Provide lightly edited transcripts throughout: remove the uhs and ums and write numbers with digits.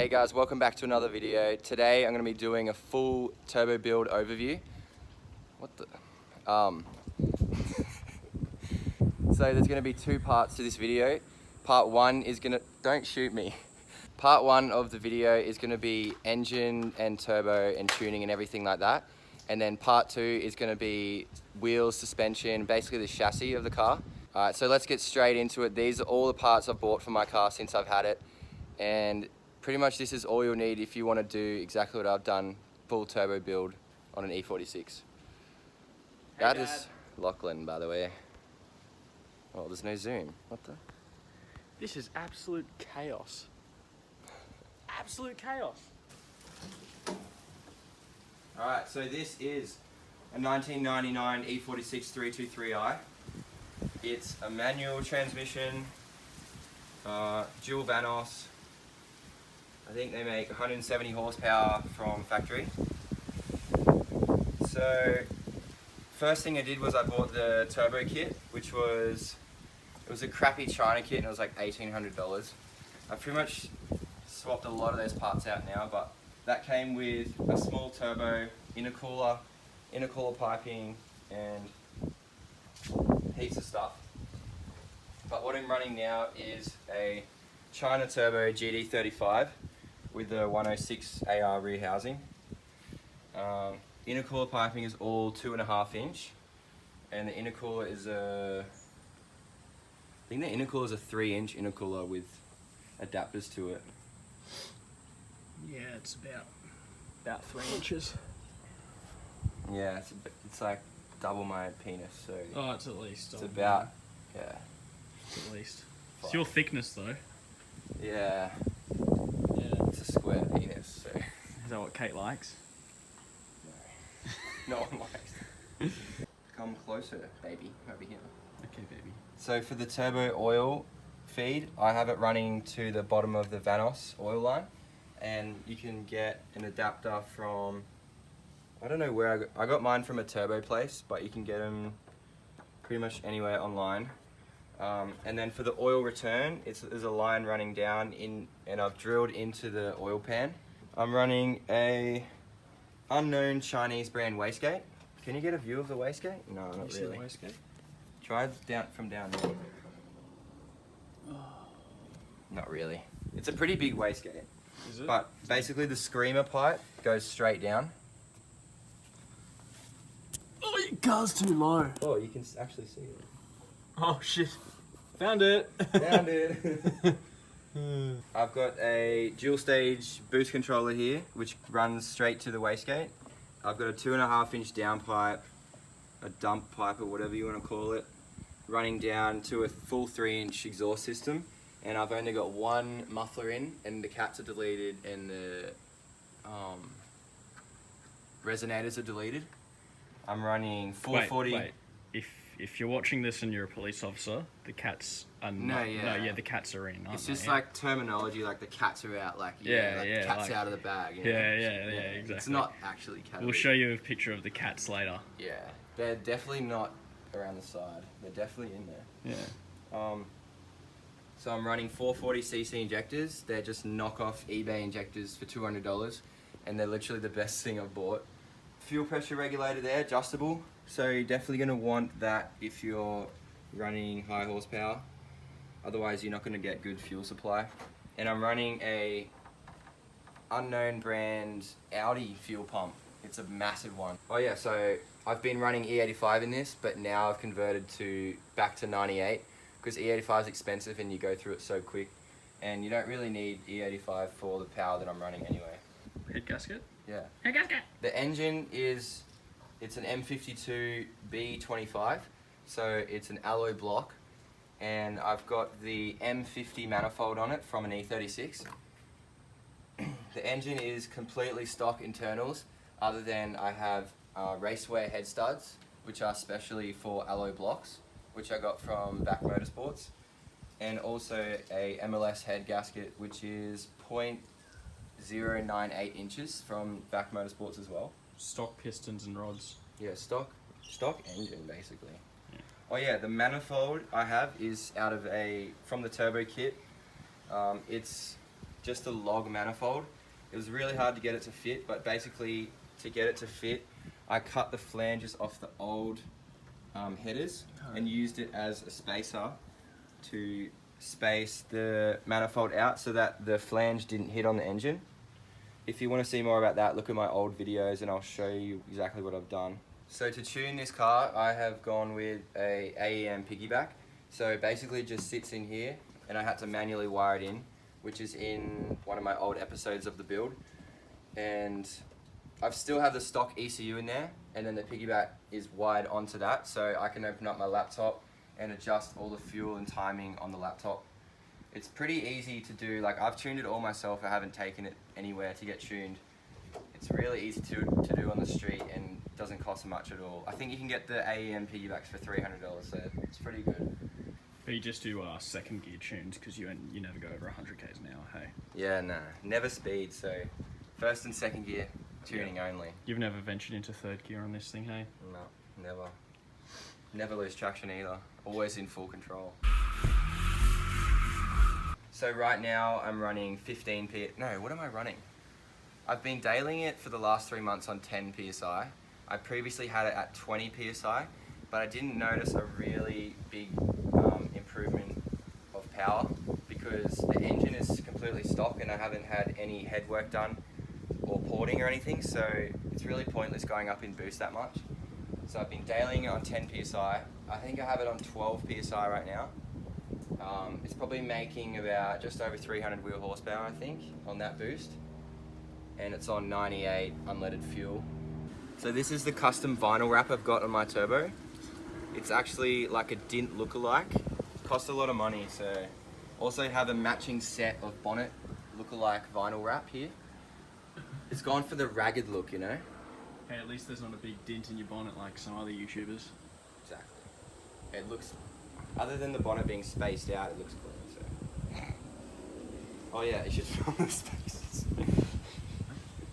Hey guys, welcome back to another video. Today I'm going to be doing a full turbo build overview. What the? So there's going to be two parts to this video. Part one is going to, don't shoot me. Part one of the video is going to be engine and turbo and tuning and everything like that. And then part two is going to be wheels, suspension, basically the chassis of the car. Alright, so let's get straight into it. These are all the parts I've bought for my car since I've had it. And pretty much this is all you'll need if you want to do exactly what I've done, full turbo build on an E46. Hey, that Dad. is Lachlan, by the way. Oh, there's no zoom. What the? This is absolute chaos. Absolute chaos. Alright, so this is a 1999 E46 323i. It's a manual transmission, dual Vanos. I think they make 170 horsepower from factory. So, first thing I did was I bought the turbo kit, which was, it was a crappy China kit and it was like $1,800. I've pretty much swapped a lot of those parts out now, but that came with a small turbo, intercooler piping, and heaps of stuff. But what I'm running now is a China Turbo GD35 with the 106 AR rear housing. Intercooler piping is all 2.5 inch, and the intercooler is I think the intercooler is a 3 inch intercooler with adapters to it. Yeah, it's about 3 inches. Yeah, it's like double my penis, so Oh, it's at least. it's about, yeah. It's at least. It's your thickness though. Yeah, Yeah. it's a square penis, so Is that what Kate likes? no one likes. Come closer, baby, over here. Okay, baby. So for the turbo oil feed, I have it running to the bottom of the Vanos oil line, and you can get an adapter from, I don't know where I got mine from a turbo place, but you can get them pretty much anywhere online. And then for the oil return, there's a line running down in, and I've drilled into the oil pan. I'm running a unknown Chinese brand wastegate. Can you get a view of the wastegate? No, not You see the really. wastegate? Try down from down there. Not really. It's a pretty big wastegate. Is it? But basically the screamer pipe goes straight down. Oh, your car's too low. Oh, you can actually see it. Oh shit. Found it. Found it. I've got a dual stage boost controller here, which runs straight to the wastegate. I've got a 2.5 inch down pipe, a dump pipe or whatever you want to call it, running down to a full 3 inch exhaust system. And I've only got one muffler in, and the cats are deleted and the resonators are deleted. I'm running 440. Wait. If you're watching this and you're a police officer, the cats are No, yeah. the cats are in, aren't It's they? just like terminology, like the cats are out, like cats like- out of the bag. You know? Yeah, exactly. It's not actually cat. We'll show you a picture of the cats later. Yeah, they're definitely not around the side. They're definitely in there. Yeah. So I'm running 440cc injectors. They're just knockoff eBay injectors for $200, and they're literally the best thing I've bought. Fuel pressure regulator there, adjustable. So you're definitely going to want that if you're running high horsepower. Otherwise, you're not going to get good fuel supply. And I'm running a unknown brand Audi fuel pump. It's a massive one. Oh yeah, so I've been running E85 in this, but now I've converted back to 98 because E85 is expensive and you go through it so quick. And you don't really need E85 for the power that I'm running anyway. Head gasket? Yeah. Head gasket! The engine it's an M52 B25, so it's an alloy block, and I've got the M50 manifold on it from an E36. The engine is completely stock internals, other than I have raceway head studs, which are specially for alloy blocks, which I got from Back Motorsports, and also a MLS head gasket, which is 0.098 inches from Back Motorsports as well. Stock pistons and rods. Yeah, stock engine basically. Yeah. Oh yeah, the manifold I have is from the turbo kit. It's just a log manifold. It was really hard to get it to fit, but basically to get it to fit, I cut the flanges off the old headers and used it as a spacer to space the manifold out so that the flange didn't hit on the engine. If you want to see more about that, look at my old videos and I'll show you exactly what I've done. So to tune this car, I have gone with a AEM piggyback. So basically it just sits in here and I had to manually wire it in, which is in one of my old episodes of the build. And I still have the stock ECU in there, and then the piggyback is wired onto that, so I can open up my laptop and adjust all the fuel and timing on the laptop. It's pretty easy to do. Like, I've tuned it all myself. I haven't taken it anywhere to get tuned. It's really easy to do on the street and doesn't cost much at all. I think you can get the AEM piggybacks for $300, so it's pretty good. But you just do second gear tunes because you never go over 100 k's an hour, hey? Yeah, nah, never speed. So first and second gear tuning only. You've never ventured into third gear on this thing, hey? No, never. Never lose traction either. Always in full control. So right now I'm running 15 No, what am I running? I've been dailying it for the last 3 months on 10 PSI. I previously had it at 20 PSI, but I didn't notice a really big improvement of power because the engine is completely stock and I haven't had any head work done or porting or anything, so it's really pointless going up in boost that much. So I've been dailying it on 10 PSI. I think I have it on 12 PSI right now. It's probably making about just over 300 wheel horsepower, I think, on that boost. And it's on 98 unleaded fuel. So this is the custom vinyl wrap I've got on my turbo. It's actually like a dint lookalike. Cost a lot of money, so also have a matching set of bonnet lookalike vinyl wrap here. It's gone for the ragged look, you know? Hey, at least there's not a big dent in your bonnet like some other YouTubers. Exactly. It looks, other than the bonnet being spaced out, it looks clean, so. Oh yeah, you should film the spaces.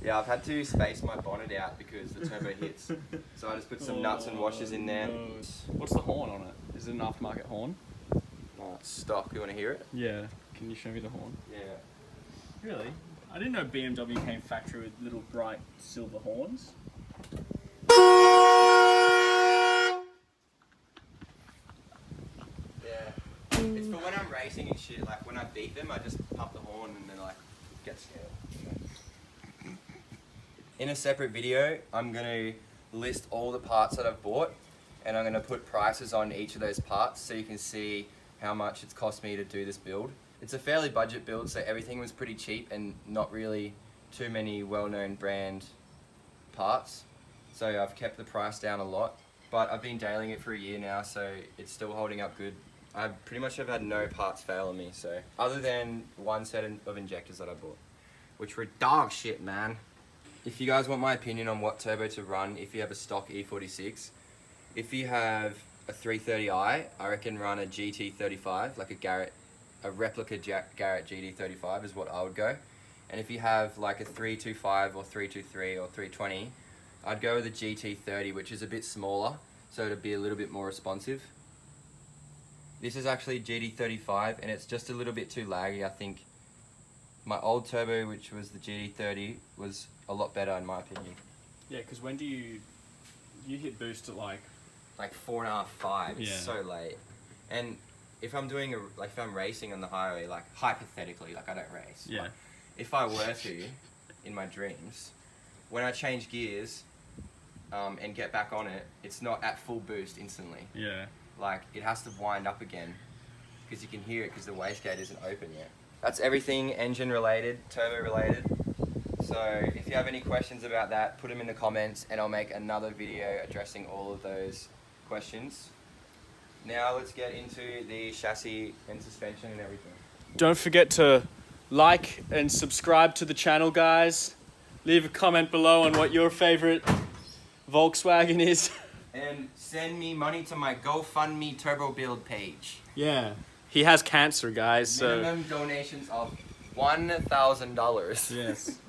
Yeah, I've had to space my bonnet out because the turbo hits. So I just put some nuts and washers in there. No. What's the horn on it? Is it an aftermarket horn? Oh, it's stock. You want to hear it? Yeah. Can you show me the horn? Yeah. Really? I didn't know BMW came factory with little bright silver horns. Yeah. It's for when I'm racing and shit. Like when I beat them, I just pump the horn and then like get scared. In a separate video, I'm going to list all the parts that I've bought and I'm going to put prices on each of those parts so you can see how much it's cost me to do this build. It's a fairly budget build, so everything was pretty cheap and not really too many well-known brand parts. So I've kept the price down a lot, but I've been dailying it for a year now, so it's still holding up good. I pretty much have had no parts fail on me, so other than one set of injectors that I bought, which were dog shit, man. If you guys want my opinion on what turbo to run, if you have a stock E46, if you have a 330i, I reckon run a GT35, like a replica Garrett GT35 is what I would go. And if you have like a 325 or 323 or 320, I'd go with a GT30, which is a bit smaller, so it'd be a little bit more responsive. This is actually GT35 and it's just a little bit too laggy. I think my old turbo, which was the GT30, was a lot better in my opinion. Yeah, because when do you hit boost at like 4.5, 5. It's Yeah. so late. And if I'm doing if I'm racing on the highway, like hypothetically, like I don't race. Yeah. But if I were to, in my dreams, when I change gears and get back on it, it's not at full boost instantly. Yeah. Like it has to wind up again because you can hear it because the wastegate isn't open yet. That's everything engine related, turbo related. So if you have any questions about that, put them in the comments and I'll make another video addressing all of those questions. Now let's get into the chassis and suspension and everything. Don't forget to like and subscribe to the channel, guys. Leave a comment below on what your favorite Volkswagen is. And send me money to my GoFundMe Turbo Build page. Yeah. He has cancer, guys, so... Minimum donations of $1,000. Yes.